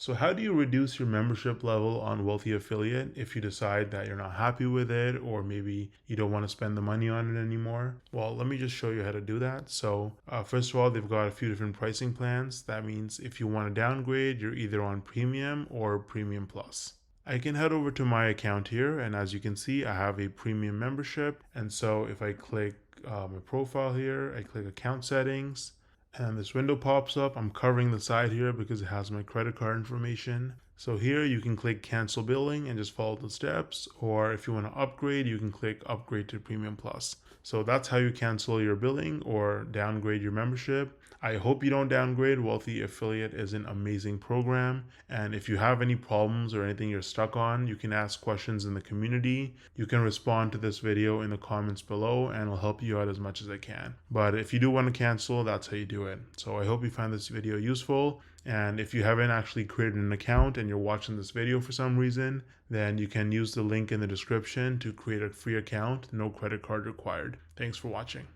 So how do you reduce your membership level on Wealthy Affiliate if you decide that you're not happy with it or maybe you don't want to spend the money on it anymore? Well, let me just show you how to do that. So first of all, they've got a few different pricing plans. That means if you want to downgrade, you're either on Premium or Premium Plus. I can head over to my account here, and as you can see, I have a premium membership. And so if I click my profile here, I click account settings, and this window pops up. I'm covering the side here because it has my credit card information. So here you can click cancel billing and just follow the steps, or if you want to upgrade, you can click upgrade to Premium Plus. So that's how you cancel your billing or downgrade your membership. I hope you don't downgrade. Wealthy Affiliate is an amazing program. And if you have any problems or anything you're stuck on, you can ask questions in the community. You can respond to this video in the comments below and I'll help you out as much as I can. But if you do want to cancel, that's how you do it. So I hope you find this video useful. And if you haven't actually created an account and you're watching this video for some reason, then you can use the link in the description to create a free account. No credit card required. Thanks for watching.